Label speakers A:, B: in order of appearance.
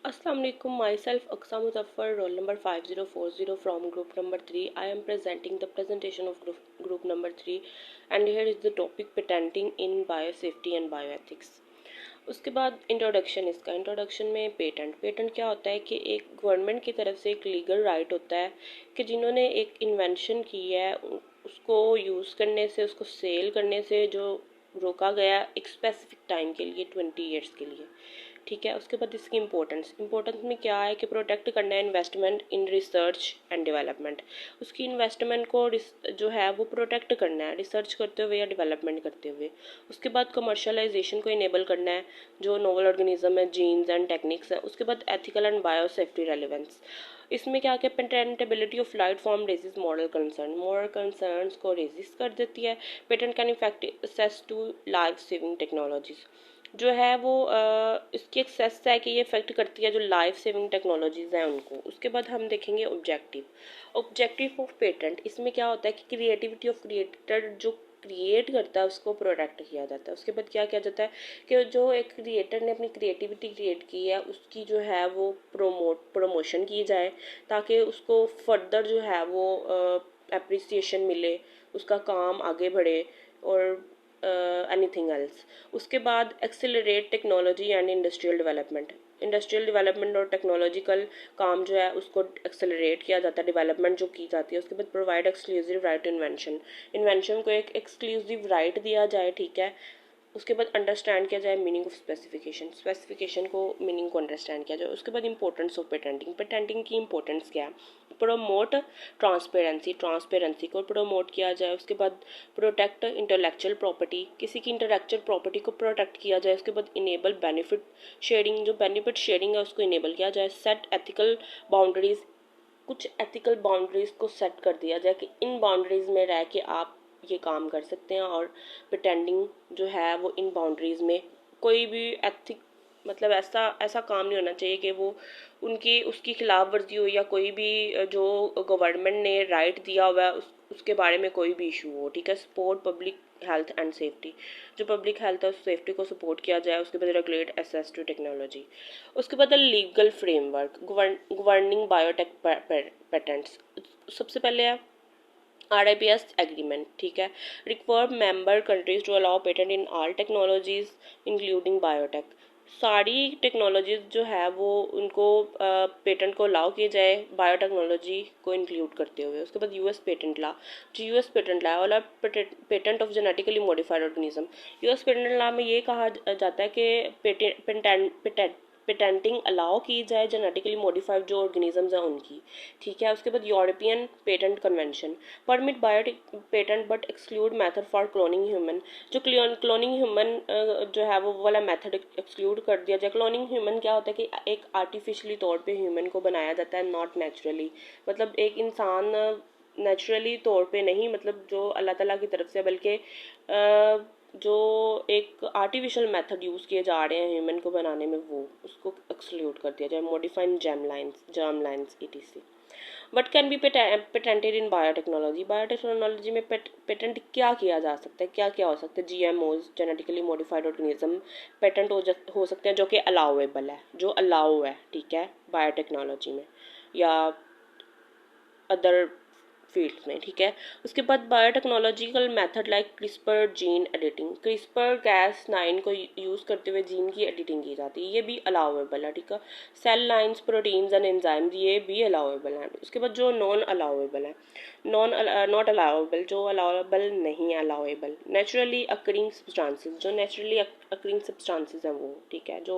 A: Assalamu alaikum. Myself Aqsa Muzaffar, roll number 5040 from group number 3. I am presenting the presentation of group number 3 and here is the topic patenting in biosafety and bioethics. उसके बाद introduction में patent क्या होता है कि एक government की तरफ से एक लीगल राइट होता है कि जिन्होंने एक इन्वेंशन की है उसको यूज़ करने से, उसको सेल करने से जो रोका गया एक स्पेसिफिक टाइम के लिए 20 ईयर्स के लिए, ठीक है। उसके बाद इसकी इंपॉर्टेंस में क्या है कि प्रोटेक्ट करना है investment in research and development. उसकी इन्वेस्टमेंट को जो है वो प्रोटेक्ट करना है रिसर्च करते हुए या डेवलपमेंट करते हुए। उसके बाद कमर्शलाइजेशन को इनेबल करना है जो नोवल ऑर्गेनिज्म है, जीन्स एंड टेक्निक्स है। उसके बाद एथिकल एंड बायोसेफ्टी रेलिवेंस। इसमें क्या क्या patentability of life form raises moral concerns को रेजिस कर देती है। Patent can affect access to life saving technologies जो है वो इसकी एक्सेस है कि ये इफेक्ट करती है जो लाइफ सेविंग टेक्नोलॉजीज़ हैं उनको। उसके बाद हम देखेंगे ऑब्जेक्टिव ऑफ पेटेंट। इसमें क्या होता है कि क्रिएटिविटी ऑफ क्रिएटर जो क्रिएट करता है उसको प्रोटेक्ट किया जाता है। उसके बाद क्या किया जाता है कि जो एक क्रिएटर ने अपनी क्रिएटिविटी क्रिएट की है उसकी जो है वो प्रमोशन की जाए ताकि उसको फर्दर जो है वो एप्रिसिएशन मिले, उसका काम आगे बढ़े और एनीथिंग एल्स। उसके बाद accelerate technology and industrial development और टेक्नोलॉजिकल काम जो है उसको एक्सेलरेट किया जाता है, डेवलपमेंट जो की जाती है। उसके बाद provide exclusive right to invention को एक एक्सक्लूसिव राइट दिया जाए, ठीक है। उसके बाद अंडरस्टैंड किया जाए मीनिंग ऑफ स्पेसिफिकेशन को मीनिंग को अंडरस्टैंड किया जाए। उसके बाद इंपॉर्टेंस ऑफ पेटेंटिंग की इंपॉर्टेंस क्या है। प्रोमोट ट्रांसपेरेंसी को प्रमोट किया जाए। उसके बाद प्रोटेक्ट इंटेलेक्चुअल प्रॉपर्टी, किसी की इंटेलेक्चुअल प्रॉपर्टी को प्रोटेक्ट किया जाए। उसके बाद इनेबल बेनिफिट शेयरिंग, जो बेनिफिट शेयरिंग है उसको इनेबल किया जाए। सेट एथिकल बाउंड्रीज, कुछ एथिकल बाउंड्रीज को सेट कर दिया जाए कि इन बाउंड्रीज में रह के आप ये काम कर सकते हैं और प्रिटेंडिंग जो है वो इन बाउंड्रीज में कोई भी एथिक मतलब ऐसा काम नहीं होना चाहिए कि वो उसकी खिलाफ वर्जी हो या कोई भी जो गवर्नमेंट ने राइट दिया हुआ है उसके बारे में कोई भी इशू हो, ठीक है। Support public health and safety, जो पब्लिक हेल्थ और सेफ्टी को सपोर्ट किया जाए। उसके बाद रेगुलेट एक्सेस टू टेक्नोलॉजी। उसके बाद legal framework governing biotech patents. सबसे पहले है RIPS एग्रीमेंट, ठीक है। Require member countries to allow patent in all technologies including biotech. सारी टेक्नोलॉजीज जो है वो उनको पेटेंट को अलाउ किया जाए बायोटेक्नोलॉजी को इंक्लूड करते हुए। उसके बाद US पेटेंट ला, जो US पेटेंट ला वाला patent of genetically modified organism. US patent law में ये कहा जाता है कि पेटेंटिंग अलाउ की जाए जेनेटिकली मॉडिफाइड जो ऑर्गेनिजम्स हैं उनकी, ठीक है। उसके बाद European patent convention permit biotic patent but exclude method for cloning human. जो क्लोनिंग ह्यूमन जो है वो वाला मेथड एक्सक्लूड कर दिया जाए। क्लोनिंग ह्यूमन क्या होता है कि एक आर्टिफिशियली तौर पे ह्यूमन को बनाया जाता है, नॉट नेचुरली। मतलब एक इंसान नेचुरली तौर पे नहीं, मतलब जो अल्लाह ताला की तरफ से, बल्कि जो एक आर्टिफिशियल मेथड यूज़ किए जा रहे हैं ह्यूमन को बनाने में वो उसको एक्सक्लूड कर दिया जाए। Modified germ lines ETC but can be patented in biotechnology में पेटेंट क्या किया जा सकता है, क्या हो सकता है। GMOs genetically modified organism patent हो सकते हैं जो कि अलाउेबल है, जो अलाउ है, ठीक है, बायोटेक्नोलॉजी में या अदर फील्ड्स में, ठीक है। उसके बाद biotechnological method like CRISPR gene editing, CRISPR-Cas9 को यूज़ करते हुए जीन की एडिटिंग की जाती है, ये भी अलाउेबल है, ठीक है। Cell lines, proteins and enzymes ये भी अलाउेबल हैं। उसके बाद जो नॉट अलाउेबल जो अलाउेबल नहीं है, अलाउेबल नेचुरली अकरिंग सब्सटेंसेस, जो नेचुरली अकरिंग सब्सटेंसेस हैं वो, ठीक है, जो